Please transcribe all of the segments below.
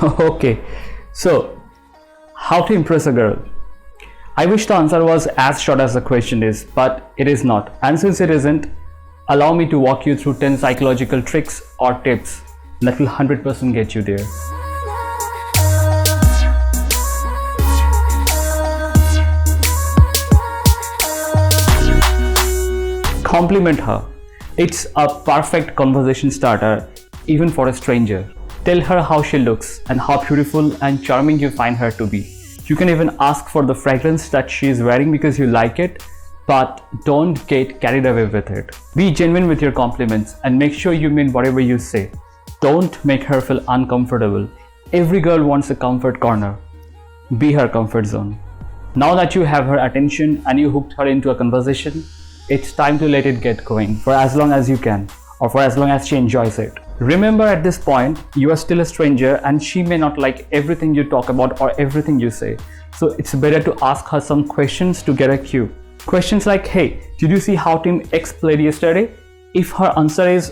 Okay, so how to impress a girl? I wish the answer was as short as the question is, but it is not. And since it isn't, allow me to walk you through 10 psychological tricks or tips that will 100% get you there. Compliment her. It's a perfect conversation starter, even for a stranger. Tell her how she looks and how beautiful and charming you find her to be. You can even ask for the fragrance that she is wearing because you like it, but don't get carried away with it. Be genuine with your compliments and make sure you mean whatever you say. Don't make her feel uncomfortable. Every girl wants a comfort corner. Be her comfort zone. Now that you have her attention and you hooked her into a conversation, it's time to let it get going for as long as you can, or for as long as she enjoys it. Remember, at this point, you are still a stranger and she may not like everything you talk about or everything you say. So it's better to ask her some questions to get a cue. Questions like, hey, did you see how Team X played yesterday? If her answer is,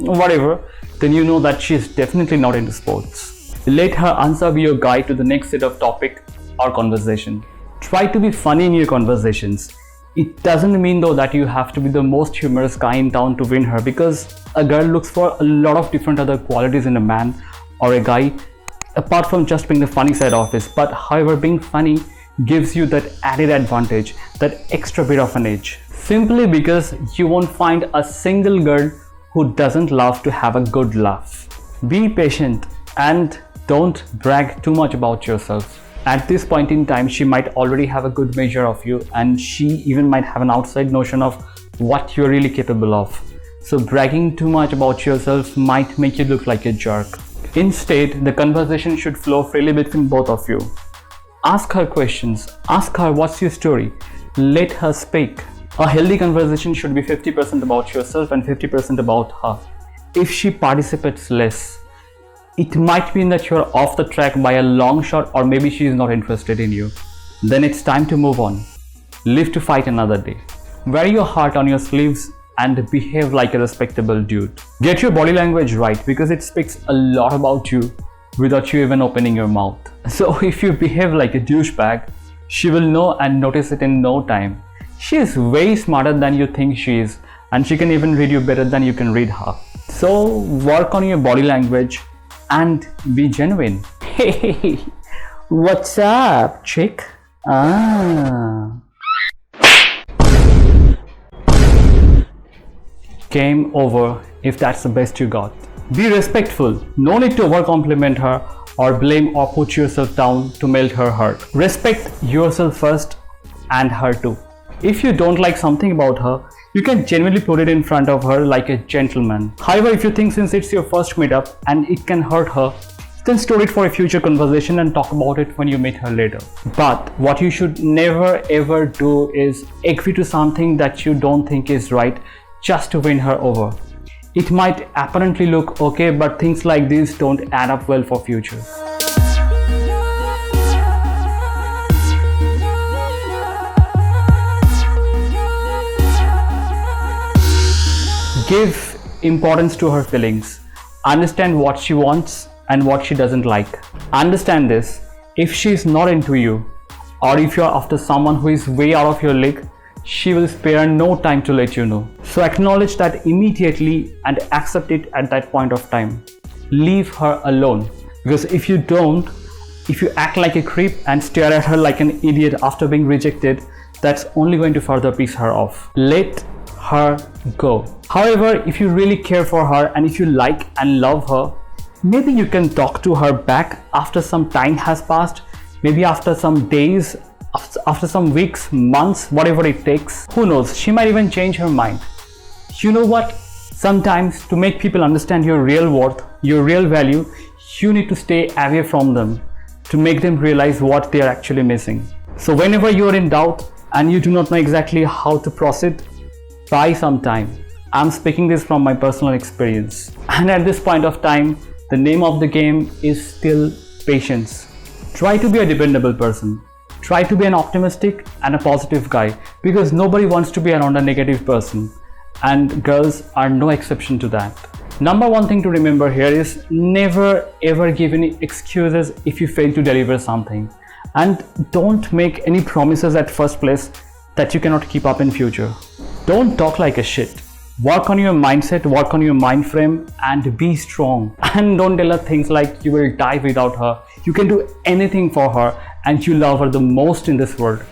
whatever, then you know that she is definitely not into sports. Let her answer be your guide to the next set of topic or conversation. Try to be funny in your conversations. It doesn't mean though that you have to be the most humorous guy in town to win her, because a girl looks for a lot of different other qualities in a man or a guy apart from just being the funny side of it. But however, being funny gives you that added advantage, that extra bit of an edge, simply because you won't find a single girl who doesn't love to have a good laugh. Be patient and don't brag too much about yourself. At this point in time, she might already have a good measure of you, and she even might have an outside notion of what you're really capable of. So bragging too much about yourself might make you look like a jerk. Instead, the conversation should flow freely between both of you. Ask her questions. Ask her, what's your story? Let her speak. A healthy conversation should be 50% about yourself and 50% about her. If she participates less, it might mean that you're off the track by a long shot, or maybe she is not interested in you. Then it's time to move on. Live to fight another day. Wear your heart on your sleeves and behave like a respectable dude. Get your body language right, because it speaks a lot about you without you even opening your mouth. So if you behave like a douchebag, she will know and notice it in no time. She is way smarter than you think she is, and she can even read you better than you can read her. So work on your body language and be genuine. Hey, what's up, chick? Game over if that's the best you got. Be respectful. No need to over compliment her or blame or put yourself down to melt her heart. Respect yourself first and her too. If you don't like something about her, you can genuinely put it in front of her like a gentleman. However, if you think since it's your first meetup and it can hurt her, then store it for a future conversation and talk about it when you meet her later. But what you should never ever do is agree to something that you don't think is right just to win her over. It might apparently look okay, but things like this don't add up well for future. Give importance to her feelings. Understand what she wants and what she doesn't like. Understand this: if she is not into you, or if you are after someone who is way out of your league, she will spare no time to let you know. So acknowledge that immediately and accept it at that point of time. Leave her alone, because if you don't, if you act like a creep and stare at her like an idiot after being rejected, that's only going to further piss her off. Let her go. However, if you really care for her and if you like and love her, maybe you can talk to her back after some time has passed, maybe after some days, after some weeks, months, whatever it takes. Who knows, she might even change her mind. You know what? Sometimes to make people understand your real worth, your real value, you need to stay away from them to make them realize what they are actually missing. So whenever you are in doubt and you do not know exactly how to proceed, buy some time. I'm speaking this from my personal experience. And at this point of time, the name of the game is still patience. Try to be a dependable person. Try to be an optimistic and a positive guy, because nobody wants to be around a negative person, and girls are no exception to that. Number one thing to remember here is never ever give any excuses if you fail to deliver something, and don't make any promises at first place that you cannot keep up in future. Don't talk like a shit. Work on your mindset, work on your mind frame, and be strong. And don't tell her things like you will die without her. You can do anything for her and you love her the most in this world.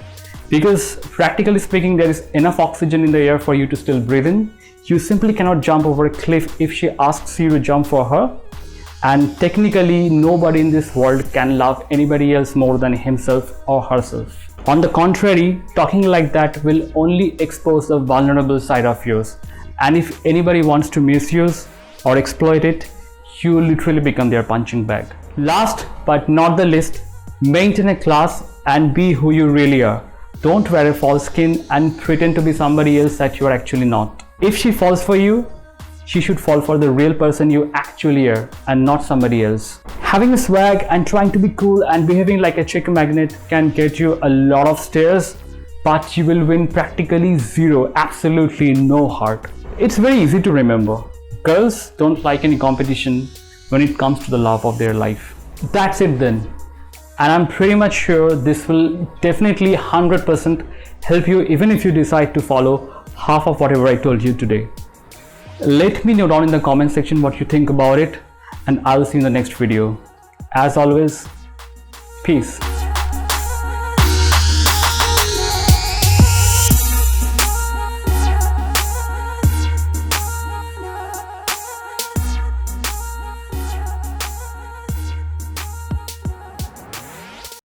Because practically speaking, there is enough oxygen in the air for you to still breathe in. You simply cannot jump over a cliff if she asks you to jump for her. And technically, nobody in this world can love anybody else more than himself or herself. On the contrary, talking like that will only expose the vulnerable side of yours. And if anybody wants to misuse or exploit it, you literally become their punching bag. Last but not the least, maintain a class and be who you really are. Don't wear a false skin and pretend to be somebody else that you are actually not. If she falls for you, she should fall for the real person you actually are and not somebody else. Having a swag and trying to be cool and behaving like a chick magnet can get you a lot of stares, but you will win practically zero, absolutely no heart. It's very easy to remember. Girls don't like any competition when it comes to the love of their life. That's it then. And I'm pretty much sure this will definitely 100% help you even if you decide to follow half of whatever I told you today. Let me know down in the comment section what you think about it, and I'll see you in the next video. As always, peace.